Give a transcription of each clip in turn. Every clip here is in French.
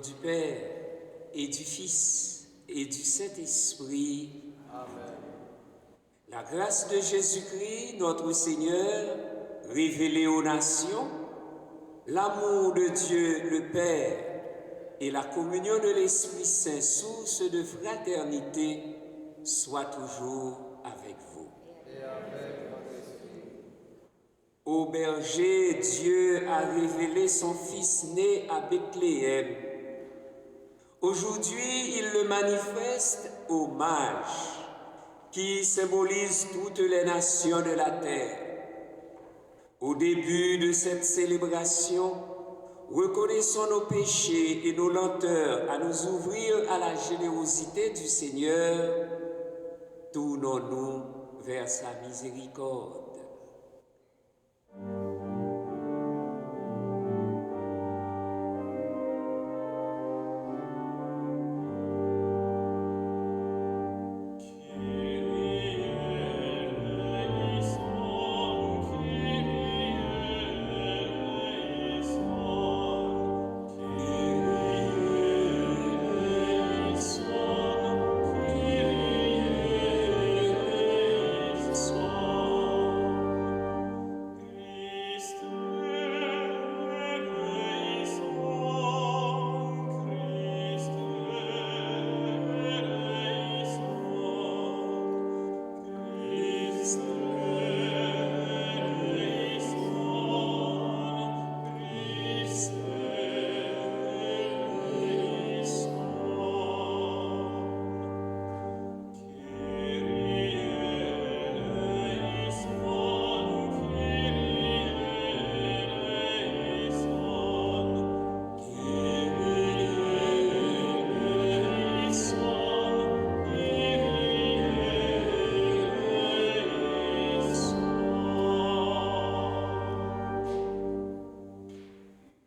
du Père et du Fils et du Saint-Esprit. Amen. La grâce de Jésus-Christ, notre Seigneur, révélée aux nations, l'amour de Dieu le Père et la communion de l'Esprit Saint, source de fraternité, soit toujours avec vous. Et avec votre esprit. Ô berger, Dieu a révélé son Fils né à Bethléem. Aujourd'hui, il le manifeste aux mages qui symbolisent toutes les nations de la terre. Au début de cette célébration, reconnaissons nos péchés et nos lenteurs à nous ouvrir à la générosité du Seigneur. Tournons-nous vers sa miséricorde.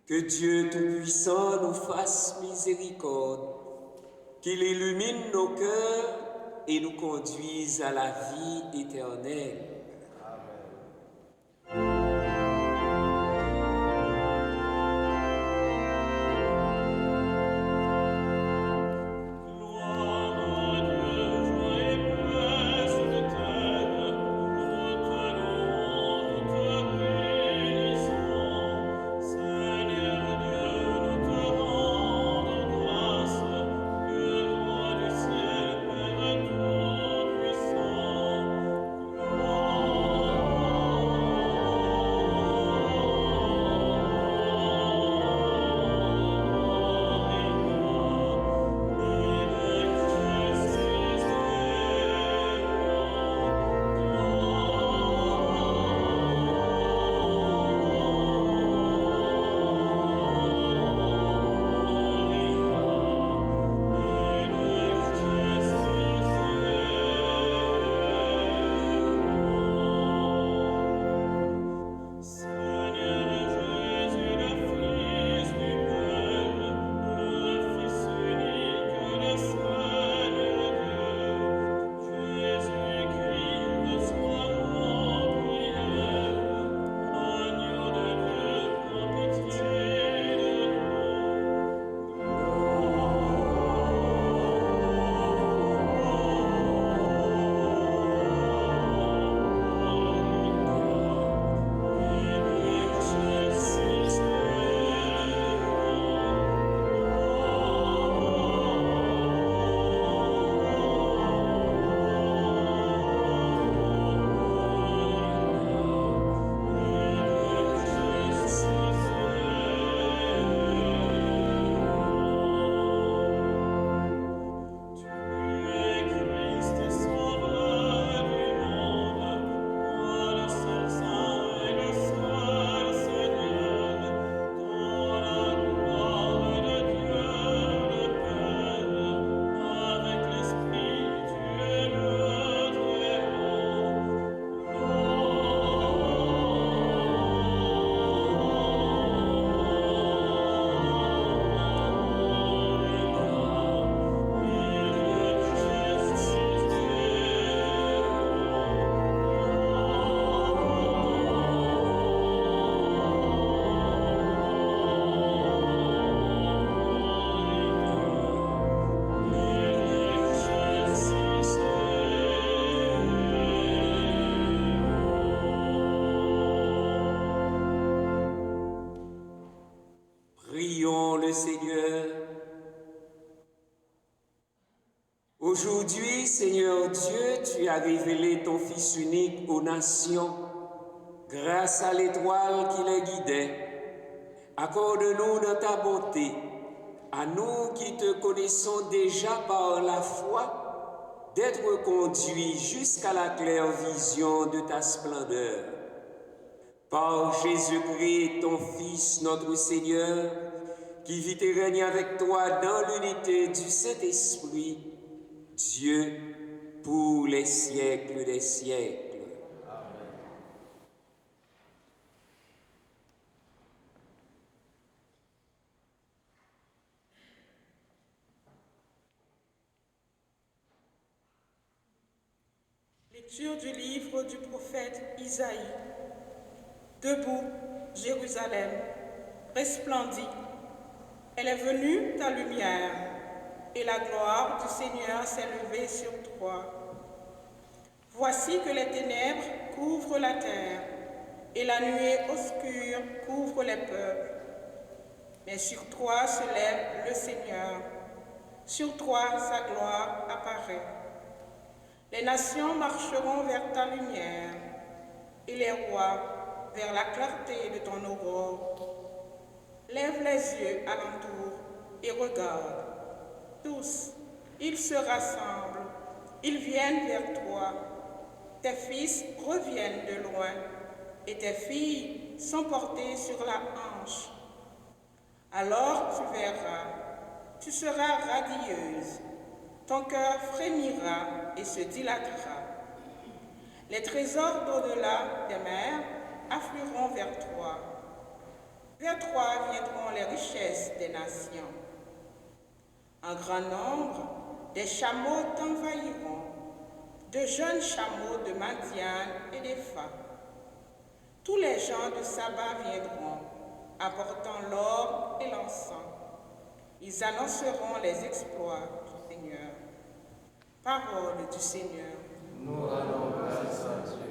Que Dieu Tout-Puissant nous fasse miséricorde, qu'il illumine nos cœurs et nous conduise à la vie éternelle. Gloire Aujourd'hui, Seigneur Dieu, tu as révélé ton Fils unique aux nations grâce à l'étoile qui les guidait. Accorde-nous dans ta bonté, à nous qui te connaissons déjà par la foi, d'être conduits jusqu'à la claire vision de ta splendeur. Par Jésus-Christ, ton Fils, notre Seigneur, qui vit et règne avec toi dans l'unité du Saint-Esprit, Dieu, pour les siècles des siècles. Lecture du livre du prophète Isaïe. Debout, Jérusalem, resplendis. Elle est venue ta lumière, et la gloire du Seigneur s'est levée sur toi. Voici que les ténèbres couvrent la terre, et la nuée obscure couvre les peuples. Mais sur toi se lève le Seigneur, sur toi sa gloire apparaît. Les nations marcheront vers ta lumière, et les rois vers la clarté de ton aurore. Lève les yeux alentour et regarde. Tous, ils se rassemblent, ils viennent vers toi. Tes fils reviennent de loin, et tes filles sont portées sur la hanche. Alors tu verras, tu seras radieuse, ton cœur frémira et se dilatera. Les trésors d'au-delà des mers afflueront vers toi. Vers toi viendront les richesses des nations. En grand nombre, des chameaux t'envahiront, de jeunes chameaux de Madian et d'Épha. Tous les gens de Saba viendront, apportant l'or et l'encens. Ils annonceront les exploits du Seigneur. Parole du Seigneur. Nous rendons grâce à Dieu.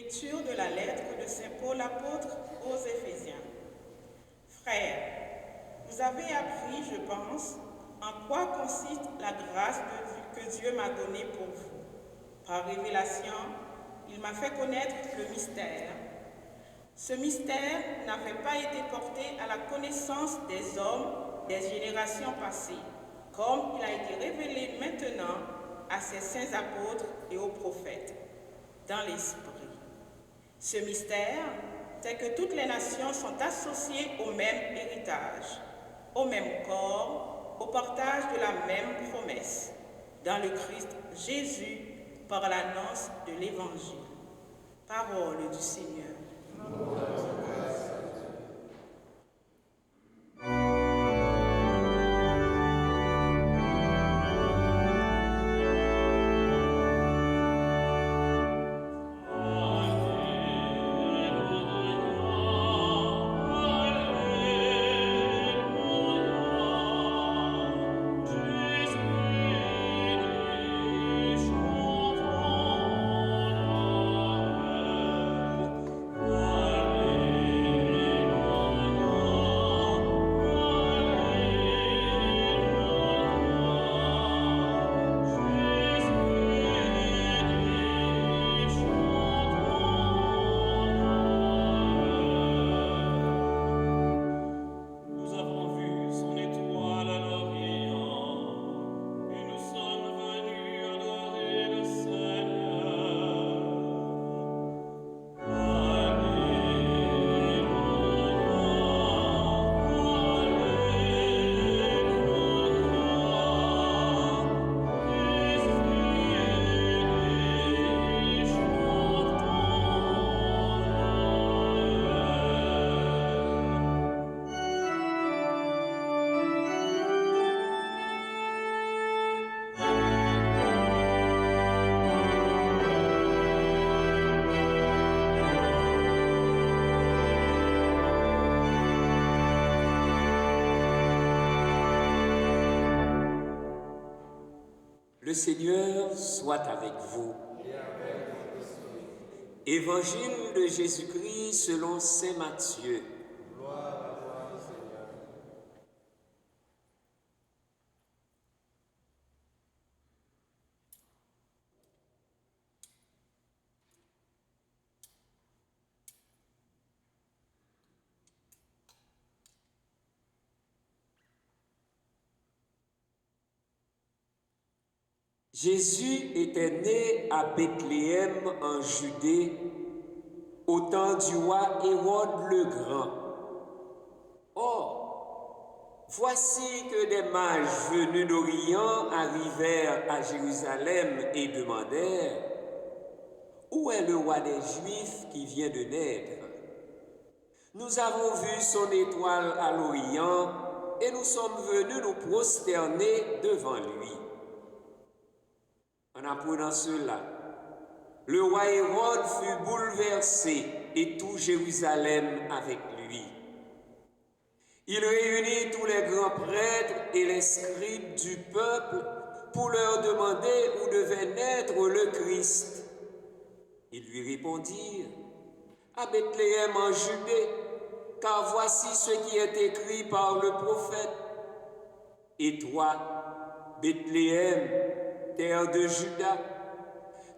Lecture de la lettre de Saint Paul apôtre aux Éphésiens. Frères, vous avez appris, je pense, en quoi consiste la grâce que Dieu m'a donnée pour vous. Par révélation, il m'a fait connaître le mystère. Ce mystère n'avait pas été porté à la connaissance des hommes des générations passées, comme il a été révélé maintenant à ses saints apôtres et aux prophètes, dans l'Esprit. Ce mystère, c'est que toutes les nations sont associées au même héritage, au même corps, au partage de la même promesse, dans le Christ Jésus, par l'annonce de l'Évangile. Parole du Seigneur. Le Seigneur soit avec vous. Évangile de Jésus-Christ selon saint Matthieu. Jésus était né à Bethléem en Judée au temps du roi Hérode le Grand. Or, voici que des mages venus d'Orient arrivèrent à Jérusalem et demandèrent « Où est le roi des Juifs qui vient de naître? Nous avons vu son étoile à l'Orient et nous sommes venus nous prosterner devant lui. » En apprenant cela, le roi Hérode fut bouleversé et tout Jérusalem avec lui. Il réunit tous les grands prêtres et les scribes du peuple pour leur demander où devait naître le Christ. Ils lui répondirent, « À Bethléem en Judée, car voici ce qui est écrit par le prophète. Et toi, Bethléem, terre de Juda,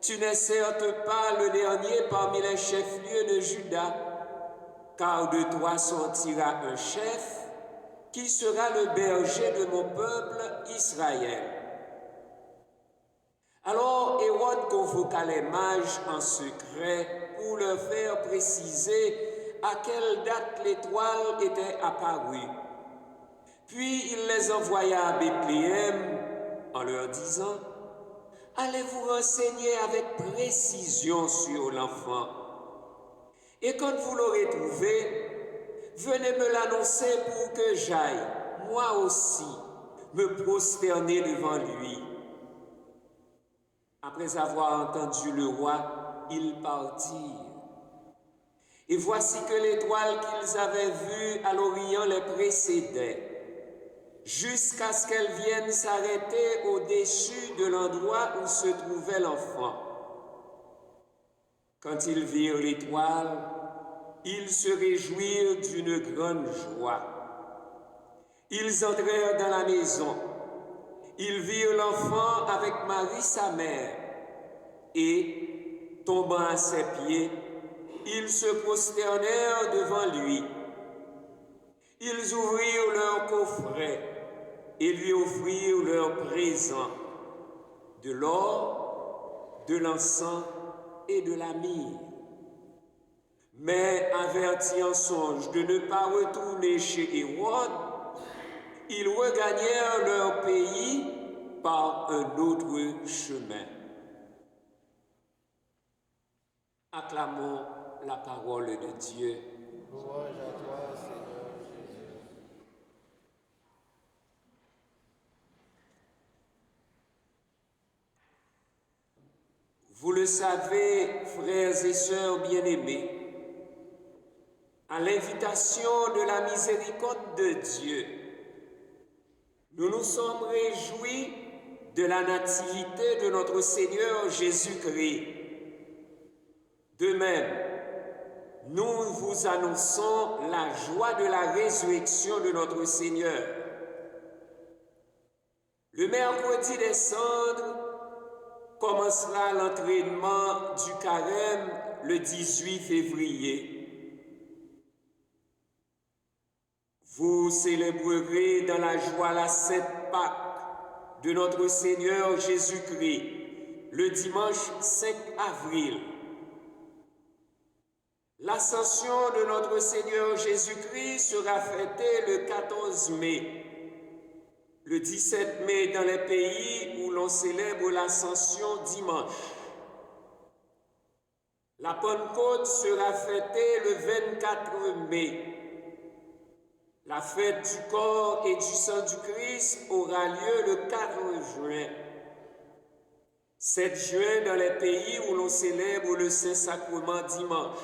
tu n'es certes pas le dernier parmi les chefs-lieux de Juda, car de toi sortira un chef qui sera le berger de mon peuple Israël. » Alors Hérode convoqua les mages en secret pour leur faire préciser à quelle date l'étoile était apparue. Puis il les envoya à Bethléem en leur disant, « Allez vous renseigner avec précision sur l'enfant. Et quand vous l'aurez trouvé, venez me l'annoncer pour que j'aille, moi aussi, me prosterner devant lui. » Après avoir entendu le roi, ils partirent. Et voici que l'étoile qu'ils avaient vue à l'Orient les précédait, jusqu'à ce qu'elle vienne s'arrêter au-dessus de l'endroit où se trouvait l'enfant. Quand ils virent l'étoile, ils se réjouirent d'une grande joie. Ils entrèrent dans la maison. Ils virent l'enfant avec Marie sa mère et, tombant à ses pieds, ils se prosternèrent devant lui. Ils ouvrirent leur coffret et lui offrirent leurs présents, de l'or, de l'encens et de la myrrhe. Mais avertis en songe de ne pas retourner chez Hérode, ils regagnèrent leur pays par un autre chemin. Acclamons la parole de Dieu. Louange à toi, Seigneur Jésus. Vous le savez, frères et sœurs bien-aimés, à l'invitation de la miséricorde de Dieu, nous nous sommes réjouis de la nativité de notre Seigneur Jésus-Christ. De même, nous vous annonçons la joie de la résurrection de notre Seigneur. Le mercredi des Cendres commencera l'entraînement du carême le 18 février. Vous célébrerez dans la joie la Sainte Pâque de notre Seigneur Jésus-Christ le dimanche 5 avril. L'ascension de notre Seigneur Jésus-Christ sera fêtée le 14 mai. Le 17 mai dans les pays où l'on célèbre l'ascension dimanche. La Pentecôte sera fêtée le 24 mai. La fête du corps et du sang du Christ aura lieu le 4 juin. 7 juin dans les pays où l'on célèbre le Saint-Sacrement dimanche.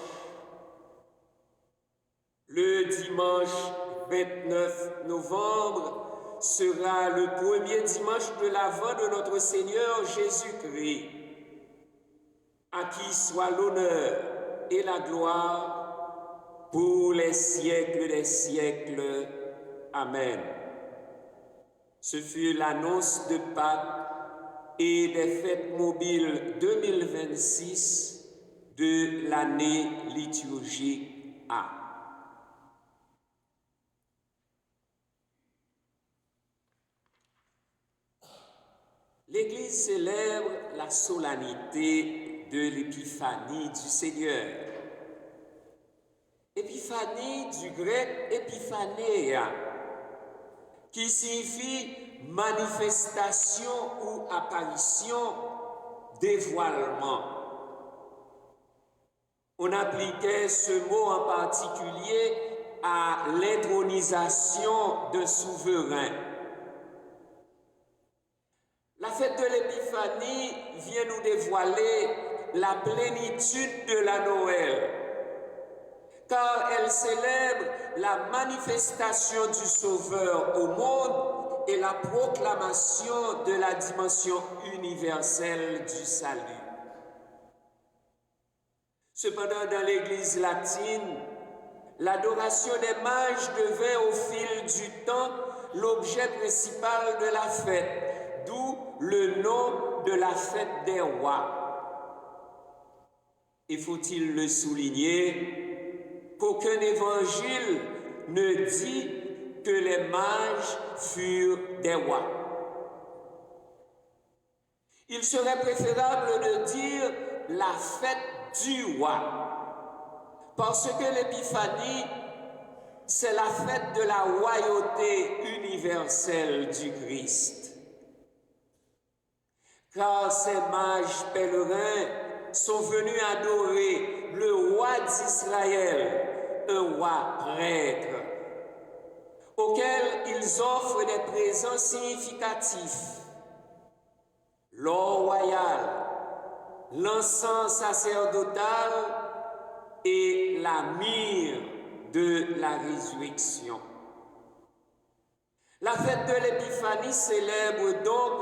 Le dimanche 29 novembre sera le premier dimanche de l'Avent de notre Seigneur Jésus-Christ. À qui soit l'honneur et la gloire pour les siècles des siècles. Amen. Ce fut l'annonce de Pâques et des fêtes mobiles 2026 de l'année liturgique A. L'Église célèbre la solennité de l'épiphanie du Seigneur. Épiphanie du grec épiphanéa, qui signifie manifestation ou apparition, dévoilement. On appliquait ce mot en particulier à l'intronisation d'un souverain. La fête de l'Épiphanie vient nous dévoiler la plénitude de la Noël, car elle célèbre la manifestation du Sauveur au monde et la proclamation de la dimension universelle du salut. Cependant, dans l'Église latine, l'adoration des mages devint au fil du temps l'objet principal de la fête, d'où le nom de la fête des rois. Et faut-il le souligner, qu'aucun évangile ne dit que les mages furent des rois. Il serait préférable de dire la fête du roi, parce que l'Épiphanie, c'est la fête de la royauté universelle du Christ. Car ces mages pèlerins sont venus adorer le roi d'Israël, un roi prêtre, auquel ils offrent des présents significatifs: l'or royal, l'encens sacerdotal et la myrrhe de la résurrection. La fête de l'Épiphanie célèbre donc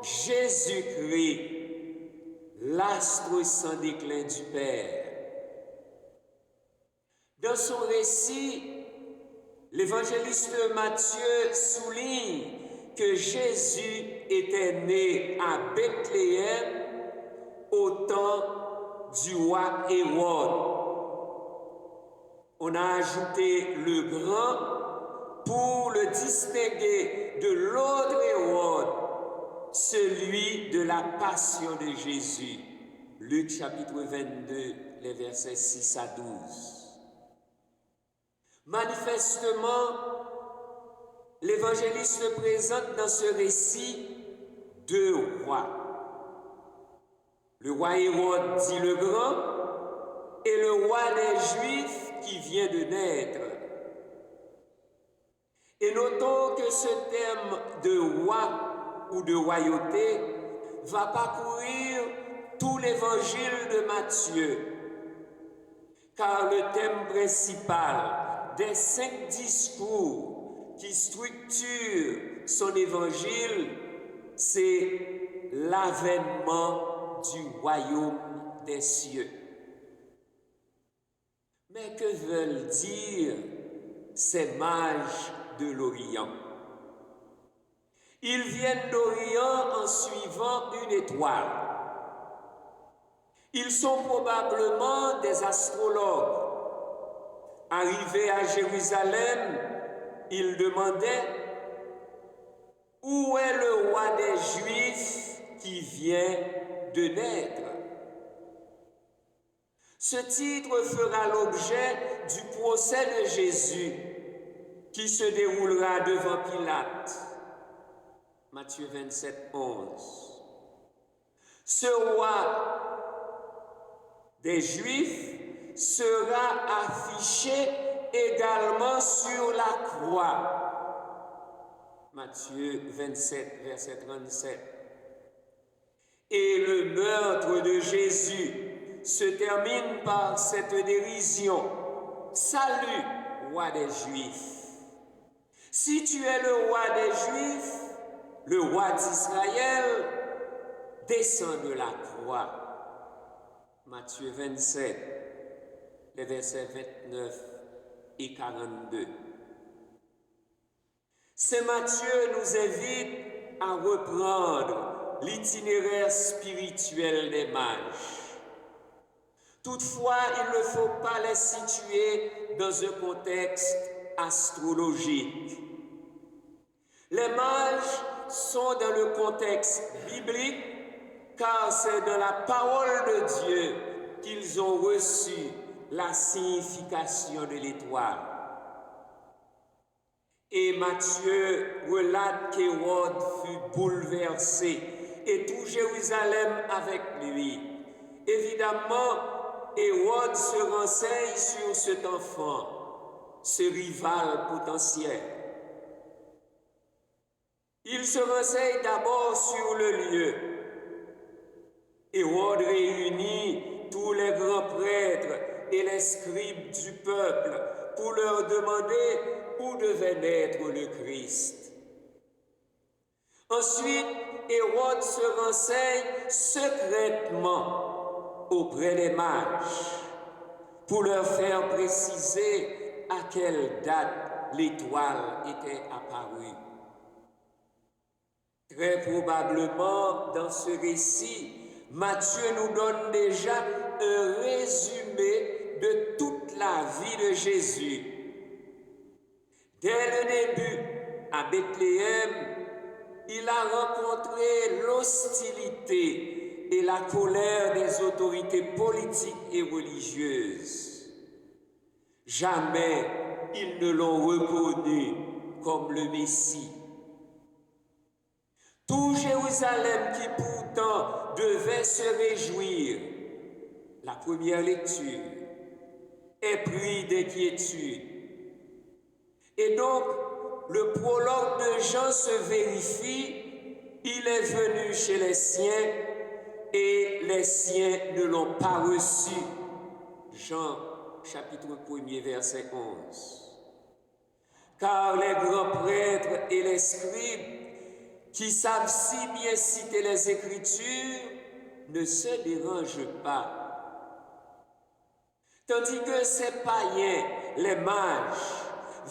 Jésus-Christ, l'astre sans déclin du Père. Dans son récit, l'évangéliste Matthieu souligne que Jésus était né à Bethléem au temps du roi Hérode. On a ajouté le grand pour le distinguer de l'autre Hérode, celui de la passion de Jésus. Luc chapitre 22, les versets 6 à 12. Manifestement, l'évangéliste présente dans ce récit deux rois. Le roi Hérode dit le grand et le roi des Juifs qui vient de naître. Et notons que ce thème de roi ou de royauté va parcourir tout l'évangile de Matthieu, car le thème principal des 5 discours qui structurent son évangile, c'est l'avènement du royaume des cieux. Mais que veulent dire ces mages de l'Orient? Ils viennent d'Orient en suivant une étoile. Ils sont probablement des astrologues. Arrivés à Jérusalem, ils demandaient « Où est le roi des Juifs qui vient de naître ?» Ce titre fera l'objet du procès de Jésus qui se déroulera devant Pilate. Matthieu 27, 11. Ce roi des Juifs sera affiché également sur la croix. Matthieu 27, verset 37. Et le meurtre de Jésus se termine par cette dérision. Salut, roi des Juifs. Si tu es le roi des Juifs, le roi d'Israël, descends de la croix. Matthieu 27, les versets 29 et 42. Saint Matthieu nous invite à reprendre l'itinéraire spirituel des mages. Toutefois, il ne faut pas les situer dans un contexte astrologique. Les mages sont dans le contexte biblique car c'est dans la parole de Dieu qu'ils ont reçu la signification de l'étoile. Et Matthieu relate qu'Hérode fut bouleversé et tout Jérusalem avec lui. Évidemment, Hérode se renseigne sur cet enfant, ce rival potentiel. Il se renseigne d'abord sur le lieu. Hérode réunit tous les grands prêtres et les scribes du peuple pour leur demander où devait naître le Christ. Ensuite, Hérode se renseigne secrètement auprès des mages pour leur faire préciser à quelle date l'étoile était apparue. Très probablement, dans ce récit, Matthieu nous donne déjà un résumé de toute la vie de Jésus. Dès le début, à Bethléem, il a rencontré l'hostilité et la colère des autorités politiques et religieuses. Jamais ils ne l'ont reconnu comme le Messie. Tout Jérusalem qui pourtant devait se réjouir, la première lecture, est pris d'inquiétude. Et donc, le prologue de Jean se vérifie, il est venu chez les siens et les siens ne l'ont pas reçu. Jean chapitre 1er verset 11. Car les grands prêtres et les scribes qui savent si bien citer les Écritures ne se dérange pas. Tandis que ces païens, les mages,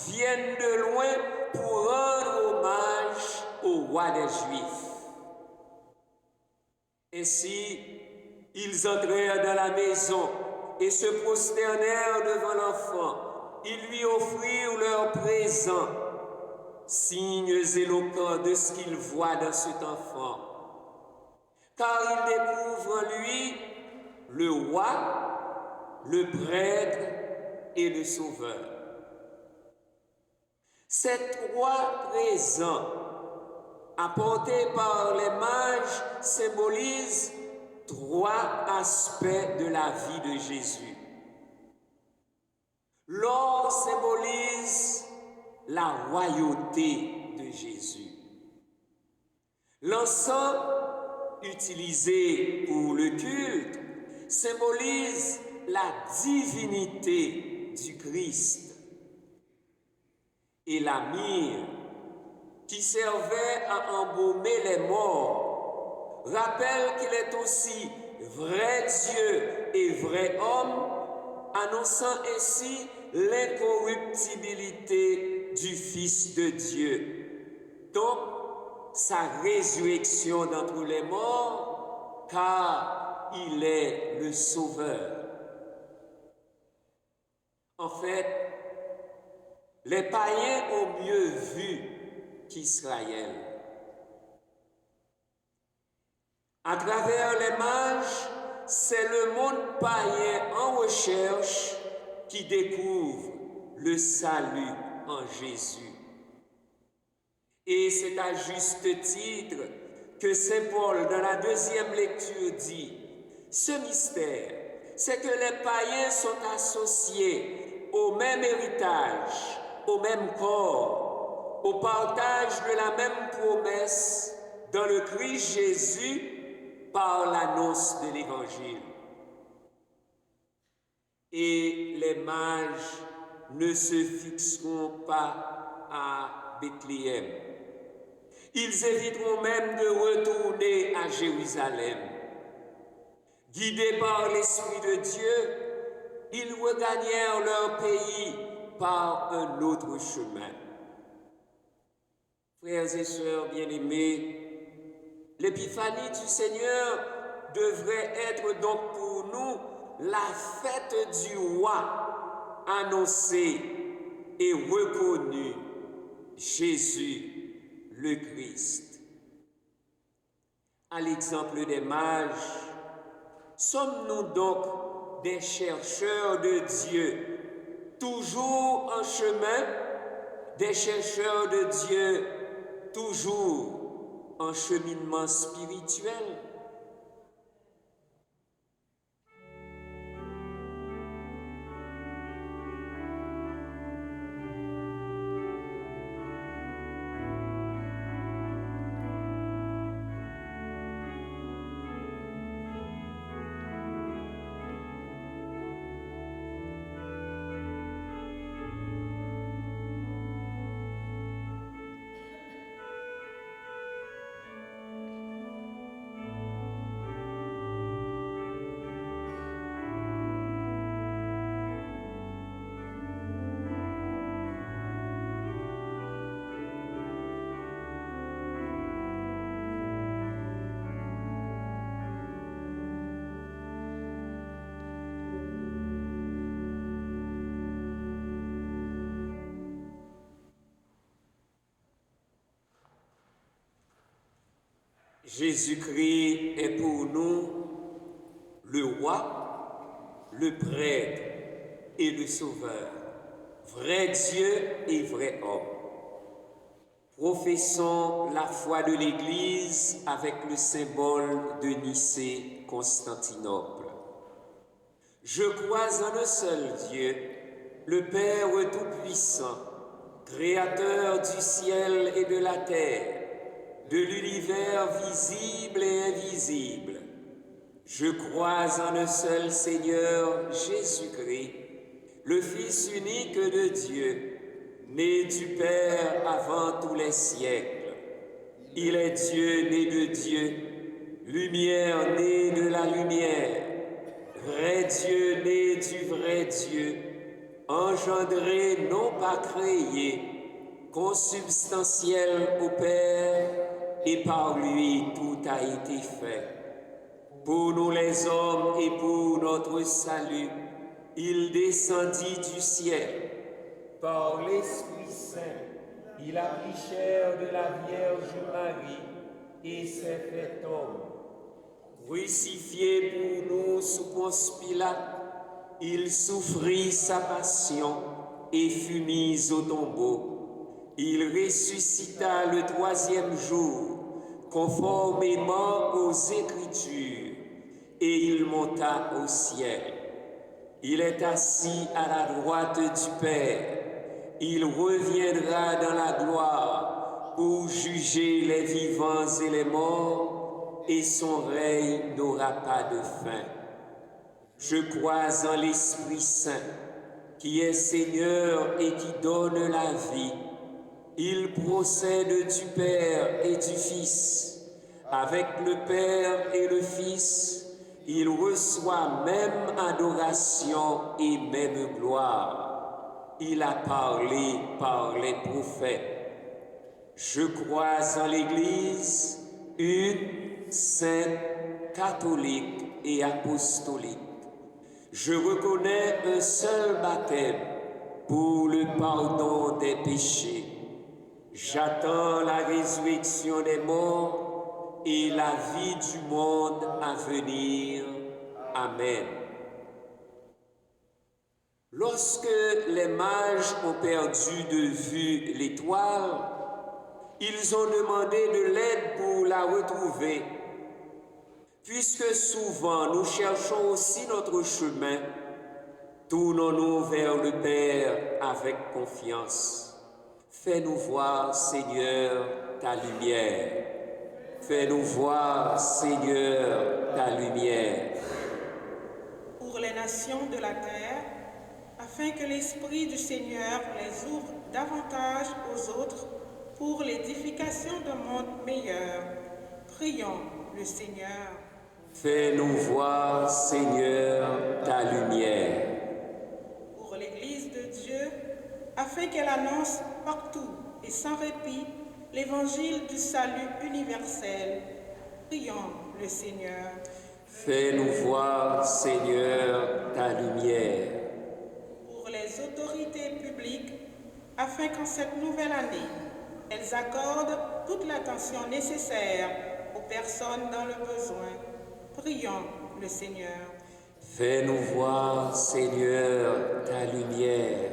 viennent de loin pour rendre hommage au roi des Juifs. Ainsi, ils entrèrent dans la maison et se prosternèrent devant l'enfant. Ils lui offrirent leurs présents, signes éloquents de ce qu'ils voient dans cet enfant. Car ils découvrent en lui le roi, le prêtre et le sauveur. Ces trois présents apportés par les mages symbolisent trois aspects de la vie de Jésus. L'or symbolise la royauté de Jésus. L'encens utilisé pour le culte symbolise la divinité du Christ. Et la myrrhe, qui servait à embaumer les morts, rappelle qu'il est aussi vrai Dieu et vrai homme, annonçant ainsi l'incorruptibilité du Fils de Dieu. Donc, sa résurrection d'entre les morts, car il est le Sauveur. En fait, les païens ont mieux vu qu'Israël. À travers les mages, c'est le monde païen en recherche qui découvre le salut en Jésus. Et c'est à juste titre que Saint Paul, dans la deuxième lecture, dit « Ce mystère, c'est que les païens sont associés au même héritage, au même corps, au partage de la même promesse dans le Christ Jésus par l'annonce de l'Évangile. Et les mages ne se fixeront pas à Bethléem. Ils éviteront même de retourner à Jérusalem. Guidés par l'Esprit de Dieu, ils regagnèrent leur pays par un autre chemin. Frères et sœurs bien-aimés, l'épiphanie du Seigneur devrait être donc pour nous la fête du roi annoncée et reconnue, Jésus le Christ. À l'exemple des mages, sommes-nous donc des chercheurs de Dieu, toujours en chemin, des chercheurs de Dieu, toujours en cheminement spirituel? Jésus-Christ est pour nous le roi, le prêtre et le sauveur, vrai Dieu et vrai homme. Professons la foi de l'Église avec le symbole de Nicée-Constantinople. Je crois en un seul Dieu, le Père Tout-Puissant, Créateur du ciel et de la terre, de l'univers visible et invisible. Je crois en un seul Seigneur, Jésus-Christ, le Fils unique de Dieu, né du Père avant tous les siècles. Il est Dieu né de Dieu, lumière née de la lumière, vrai Dieu né du vrai Dieu, engendré, non pas créé, consubstantiel au Père, et par lui tout a été fait. Pour nous les hommes et pour notre salut, il descendit du ciel. Par l'Esprit Saint, il a pris chair de la Vierge Marie et s'est fait homme. Crucifié pour nous sous Ponce Pilate, il souffrit sa passion et fut mis au tombeau. Il ressuscita le troisième jour, conformément aux Écritures, et il monta au ciel. Il est assis à la droite du Père. Il reviendra dans la gloire pour juger les vivants et les morts, et son règne n'aura pas de fin. Je crois en l'Esprit Saint, qui est Seigneur et qui donne la vie. Il procède du Père et du Fils. Avec le Père et le Fils, il reçoit même adoration et même gloire. Il a parlé par les prophètes. Je crois en l'Église, une, sainte, catholique et apostolique. Je reconnais un seul baptême pour le pardon des péchés. J'attends la résurrection des morts et la vie du monde à venir. Amen. Lorsque les mages ont perdu de vue l'étoile, ils ont demandé de l'aide pour la retrouver. Puisque souvent nous cherchons aussi notre chemin, tournons-nous vers le Père avec confiance. Fais-nous voir, Seigneur, ta lumière. Fais-nous voir, Seigneur, ta lumière. Pour les nations de la terre, afin que l'Esprit du Seigneur les ouvre davantage aux autres pour l'édification d'un monde meilleur. Prions le Seigneur. Fais-nous voir, Seigneur, ta lumière. Pour l'Église de Dieu, afin qu'elle annonce partout et sans répit l'évangile du salut universel. Prions le Seigneur. Fais-nous voir, Seigneur, ta lumière. Pour les autorités publiques, afin qu'en cette nouvelle année, elles accordent toute l'attention nécessaire aux personnes dans le besoin. Prions le Seigneur. Fais-nous voir, Seigneur, ta lumière.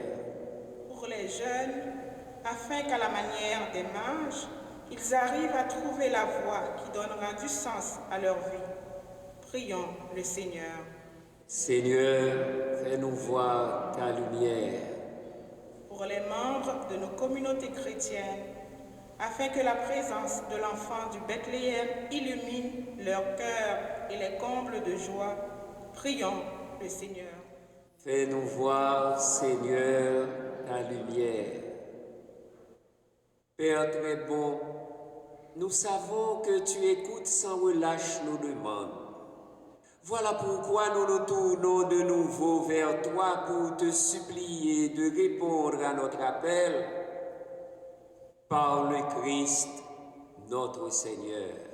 Pour les jeunes, afin qu'à la manière des mages, ils arrivent à trouver la voie qui donnera du sens à leur vie. Prions le Seigneur. Seigneur, fais-nous voir ta lumière. Pour les membres de nos communautés chrétiennes, afin que la présence de l'enfant du Bethléem illumine leur cœur et les comble de joie, prions le Seigneur. Fais-nous voir, Seigneur, ta lumière. Père très bon, nous savons que tu écoutes sans relâche nos demandes. Voilà pourquoi nous nous tournons de nouveau vers toi pour te supplier de répondre à notre appel par le Christ, notre Seigneur.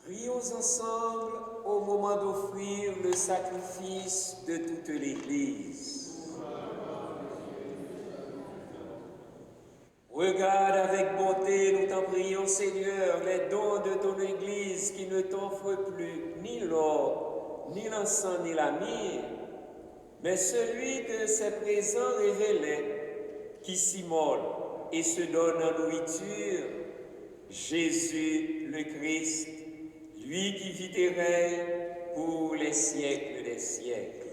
Prions ensemble au moment d'offrir le sacrifice de toute l'Église. Regarde avec bonté, nous t'en prions, Seigneur, les dons de ton Église qui ne t'offrent plus ni l'or, ni l'encens, ni la myrrhe, mais celui que ses présents révélaient, qui s'immole et se donne en nourriture, Jésus le Christ, lui qui vit et règne pour les siècles des siècles.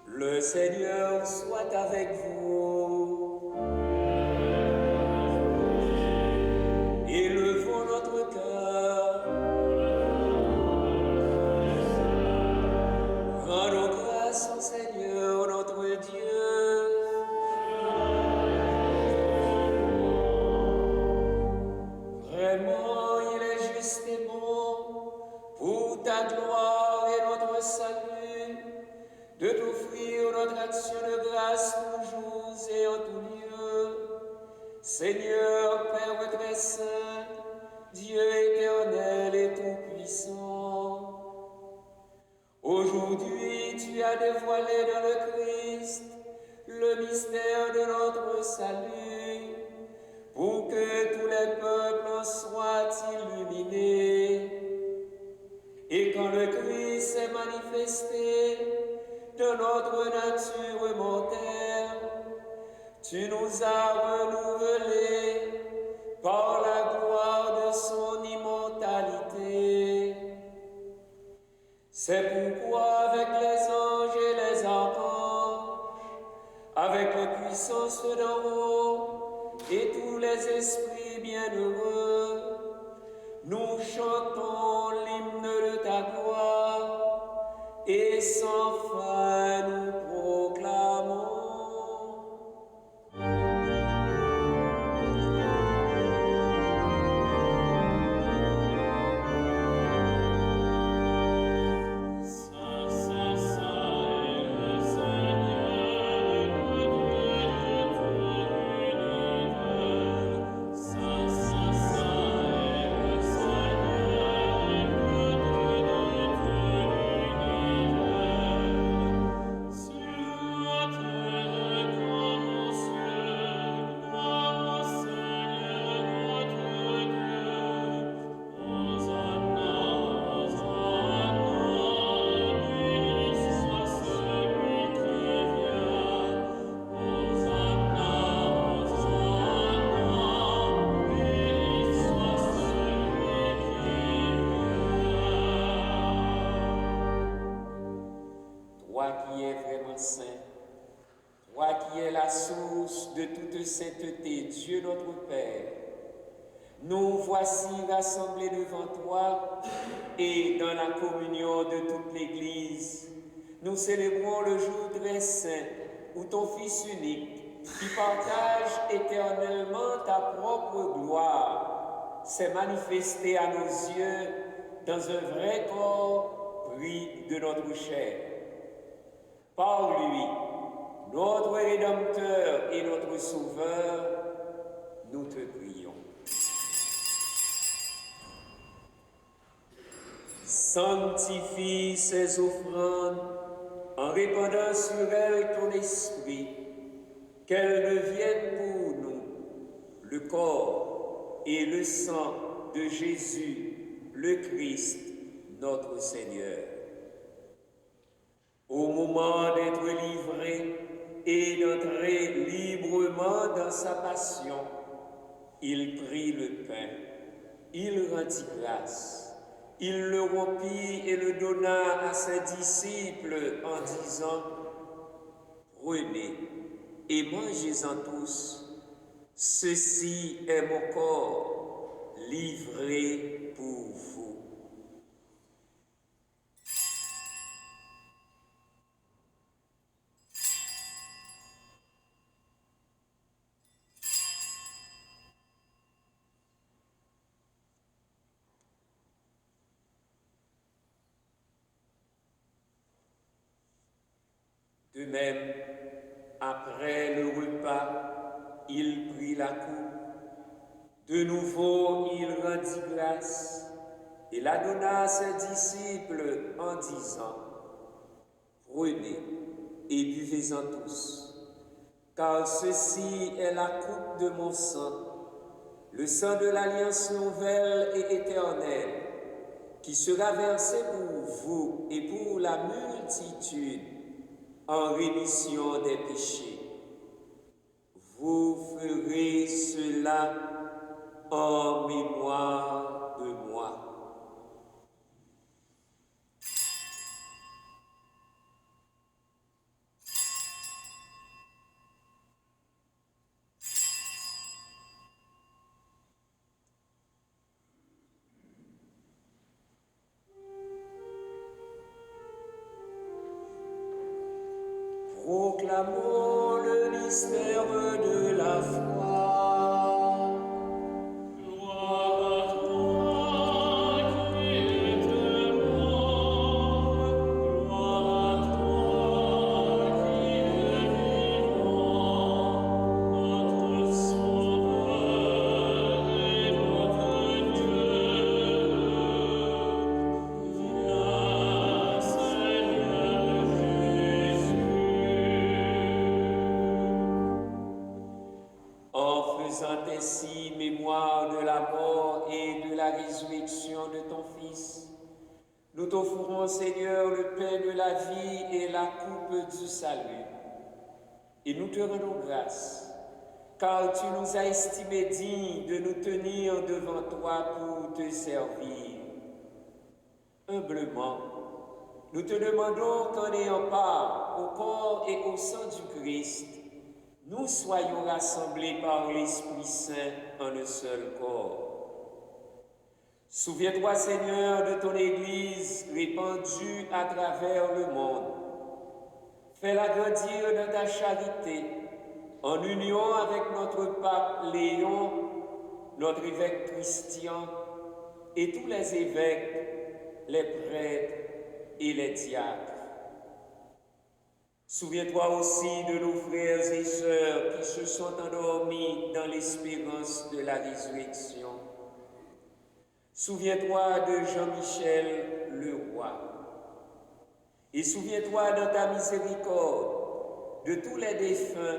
Le Seigneur soit avec vous. Élevons notre cœur. Rendons grâce au Seigneur notre Dieu. Vraiment, il est juste et bon pour ta gloire et notre salut de t'offrir notre action de grâce toujours et en tout lieu. Seigneur, Père très saint, Dieu éternel et tout-puissant, aujourd'hui tu as dévoilé dans le Christ le mystère de notre salut, pour que tous les peuples en soient illuminés. Et quand le Christ s'est manifesté de notre nature mortelle, tu nous as renouvelés par la gloire de son immortalité. C'est pourquoi avec les anges et les archanges, avec les puissances d'en haut et tous les esprits bienheureux, nous chantons l'hymne de ta gloire et sans fin nous proclamons. Toi qui es vraiment saint, toi qui es la source de toute sainteté, Dieu notre Père, nous voici rassemblés devant toi et dans la communion de toute l'Église. Nous célébrons le jour très saint où ton Fils unique, qui partage éternellement ta propre gloire, s'est manifesté à nos yeux dans un vrai corps pris de notre chair. Par lui, notre Rédempteur et notre Sauveur, nous te prions. Sanctifie ces offrandes en répandant sur elles ton esprit, qu'elles deviennent pour nous le corps et le sang de Jésus, le Christ, notre Seigneur. Au moment d'être livré et d'entrer librement dans sa passion, il prit le pain, il rendit grâce, il le rompit et le donna à ses disciples en disant : « Prenez et mangez-en tous, ceci est mon corps livré pour vous. » De même, après le repas, il prit la coupe. De nouveau, il rendit grâce et la donna à ses disciples en disant, « Prenez et buvez-en tous, car ceci est la coupe de mon sang, le sang de l'alliance nouvelle et éternelle, qui sera versé pour vous et pour la multitude en rémission des péchés. Vous ferez cela en mémoire de moi. » Proclamons le mystère de la foi. Gloire à toi qui es mort, gloire à toi qui es vivant, notre Sauveur et notre Dieu. Viens, Seigneur Jésus. En faisant ainsi mémoire de la mort et de la résurrection de ton Fils, nous t'offrons, Seigneur, le pain de la vie et la coupe du salut. Et nous te rendons grâce, car tu nous as estimés dignes de nous tenir devant toi pour te servir. Humblement, nous te demandons qu'en ayant part au corps et au sang du Christ, nous soyons rassemblés par l'Esprit Saint en un seul corps. Souviens-toi, Seigneur, de ton Église répandue à travers le monde. Fais-la grandir dans ta charité, en union avec notre pape Léon, notre évêque Christian et tous les évêques, les prêtres et les diacres. Souviens-toi aussi de nos frères et sœurs qui se sont endormis dans l'espérance de la résurrection. Souviens-toi de Jean-Michel le roi. Et souviens-toi dans ta miséricorde de tous les défunts,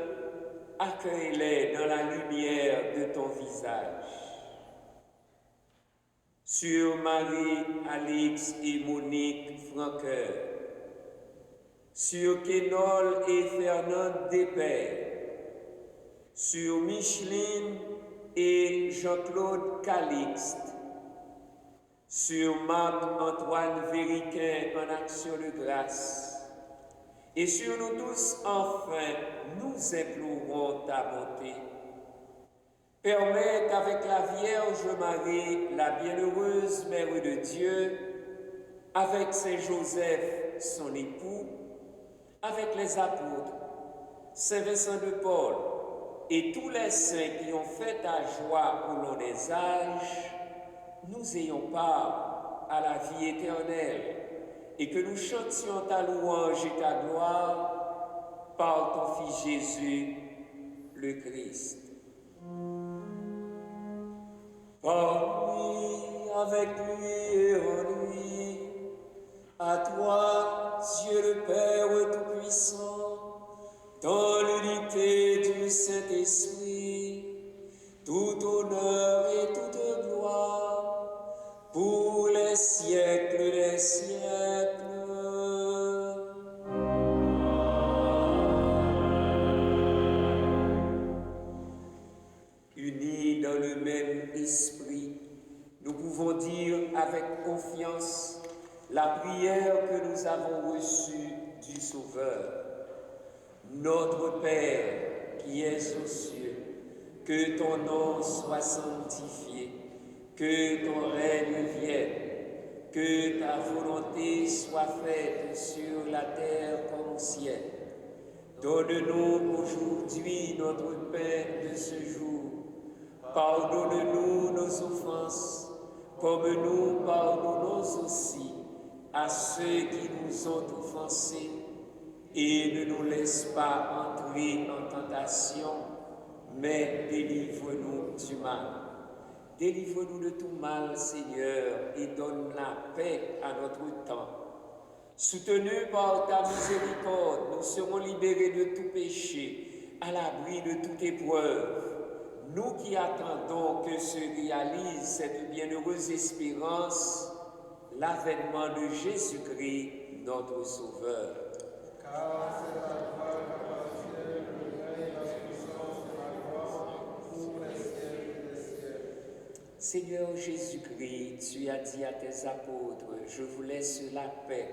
accueille-les dans la lumière de ton visage. Sur Marie, Alix et Monique Franqueur, sur Kénol et Fernand Despères, sur Micheline et Jean-Claude Calixte, sur Marc-Antoine Vériquin en action de grâce, et sur nous tous, enfin, nous implorons ta bonté. Permets qu'avec la Vierge Marie, la bienheureuse Mère de Dieu, avec Saint Joseph, son époux, avec les apôtres, Saint Vincent de Paul et tous les saints qui ont fait ta joie au long des âges, nous ayons part à la vie éternelle et que nous chantions ta louange et ta gloire par ton Fils Jésus, le Christ. Par lui, avec lui et en lui, à toi, Dieu le Père Tout-Puissant, dans l'unité du Saint-Esprit, tout honneur et toute gloire, pour les siècles des siècles. Unis dans le même esprit, nous pouvons dire avec confiance la prière que nous avons reçue du Sauveur. Notre Père qui es aux cieux, que ton nom soit sanctifié, que ton règne vienne, que ta volonté soit faite sur la terre comme au ciel. Donne-nous aujourd'hui notre pain de ce jour. Pardonne-nous nos offenses, comme nous pardonnons aussi à ceux qui nous ont offensés, et ne nous laisse pas entrer en tentation, mais délivre-nous du mal. Délivre-nous de tout mal, Seigneur, et donne la paix à notre temps. Soutenus par ta miséricorde, nous serons libérés de tout péché, à l'abri de toute épreuve. Nous qui attendons que se réalise cette bienheureuse espérance, l'avènement de Jésus-Christ, notre Sauveur. Car c'est à toi qu'appartient le règne, la puissance et la gloire pour les siècles des siècles. Seigneur Jésus-Christ, tu as dit à tes apôtres, je vous laisse la paix,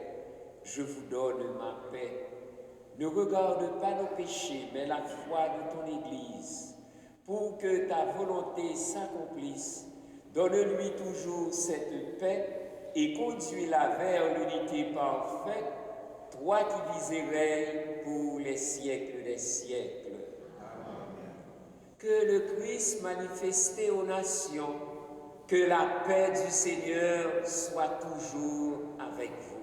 je vous donne ma paix. Ne regarde pas nos péchés, mais la foi de ton Église, pour que ta volonté s'accomplisse. Donne-lui toujours cette paix et conduis-la vers l'unité parfaite, toi qui vis et règnes pour les siècles des siècles. Amen. Que le Christ manifesté aux nations, que la paix du Seigneur soit toujours avec vous.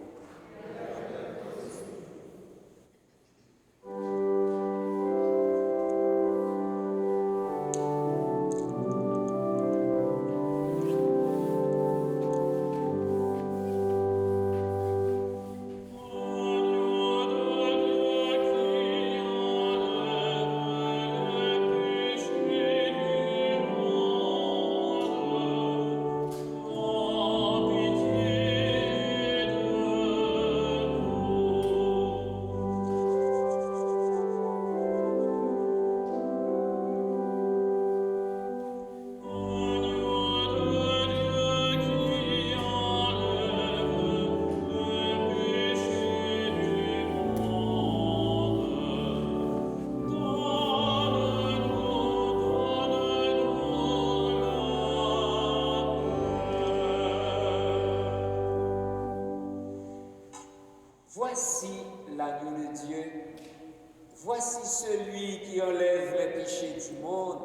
Voici l'agneau de Dieu, voici celui qui enlève les péchés du monde.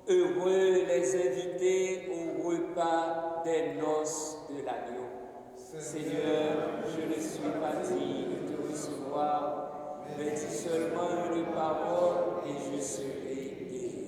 Heureux les invités au repas des noces de l'agneau. Seigneur, je ne suis pas digne de te recevoir, mais dis seulement une parole et je serai guéri.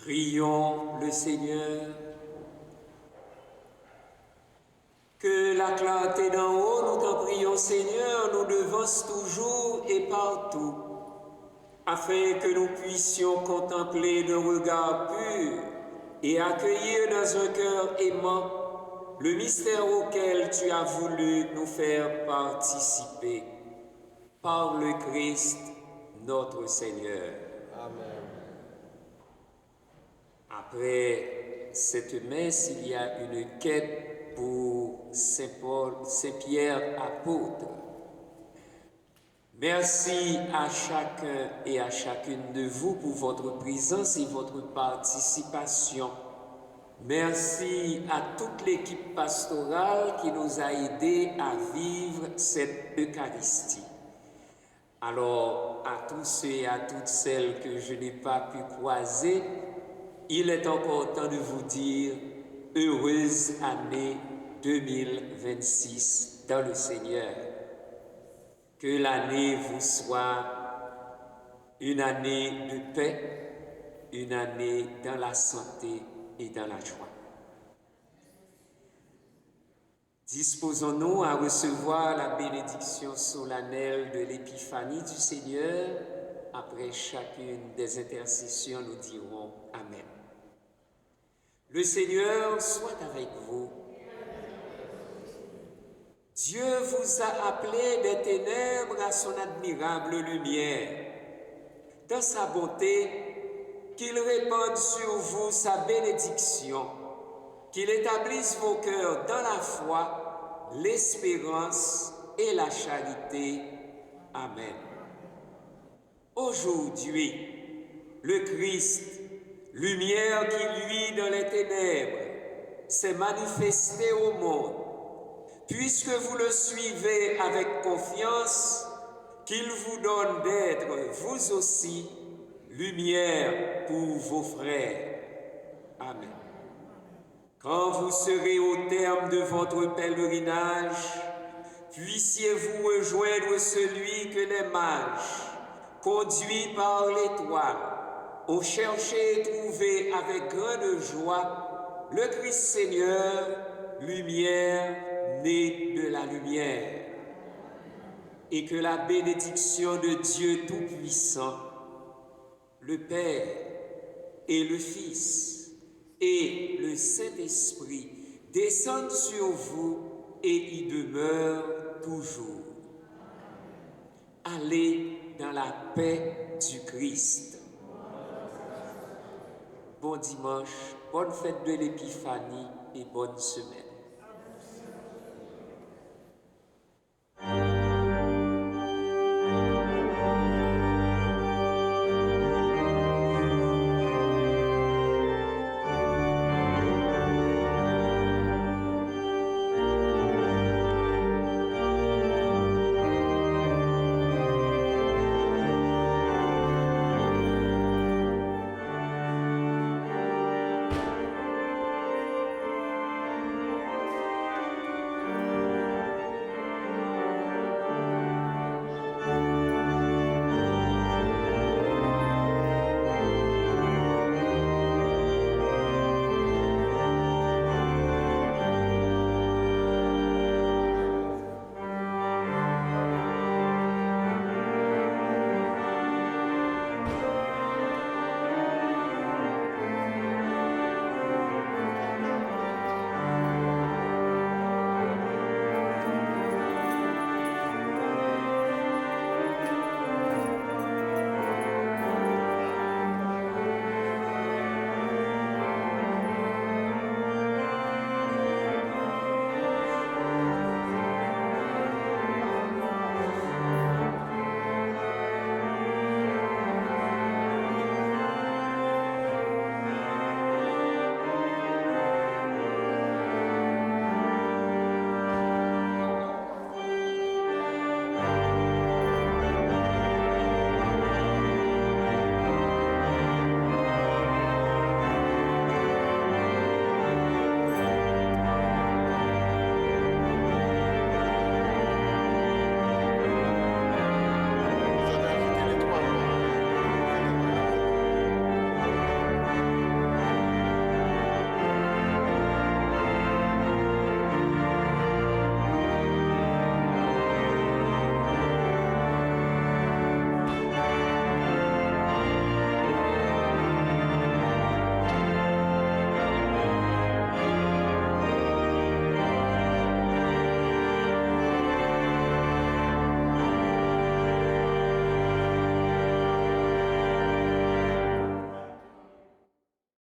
Prions le Seigneur. Que la clarté d'en haut, nous t'en prions Seigneur, nous devance toujours et partout, afin que nous puissions contempler d'un regard pur et accueillir dans un cœur aimant le mystère auquel tu as voulu nous faire participer. Par le Christ, notre Seigneur. Amen. Après cette messe, il y a une quête pour Saint-Pierre apôtre. Merci à chacun et à chacune de vous pour votre présence et votre participation. Merci à toute l'équipe pastorale qui nous a aidés à vivre cette Eucharistie. Alors, à tous ceux et à toutes celles que je n'ai pas pu croiser, il est encore temps de vous dire heureuse année 2026 dans le Seigneur. Que l'année vous soit une année de paix, une année dans la santé et dans la joie. Disposons-nous à recevoir la bénédiction solennelle de l'épiphanie du Seigneur. Après chacune des intercessions, nous dirons Amen. Le Seigneur soit avec vous. Dieu vous a appelé des ténèbres à son admirable lumière. Dans sa bonté, qu'il répande sur vous sa bénédiction, qu'il établisse vos cœurs dans la foi, l'espérance et la charité. Amen. Aujourd'hui, le Christ, lumière qui luit dans les ténèbres, s'est manifesté au monde. Puisque vous le suivez avec confiance, qu'il vous donne d'être, vous aussi, lumière pour vos frères. Amen. Quand vous serez au terme de votre pèlerinage, puissiez-vous rejoindre celui que les mages, conduits par l'étoile, ont cherché et trouvé avec grande joie le Christ Seigneur, lumière née de la lumière. Et que la bénédiction de Dieu Tout-Puissant, le Père et le Fils et le Saint-Esprit descendent sur vous et y demeurent toujours. Allez dans la paix du Christ. Bon dimanche, bonne fête de l'Épiphanie et bonne semaine.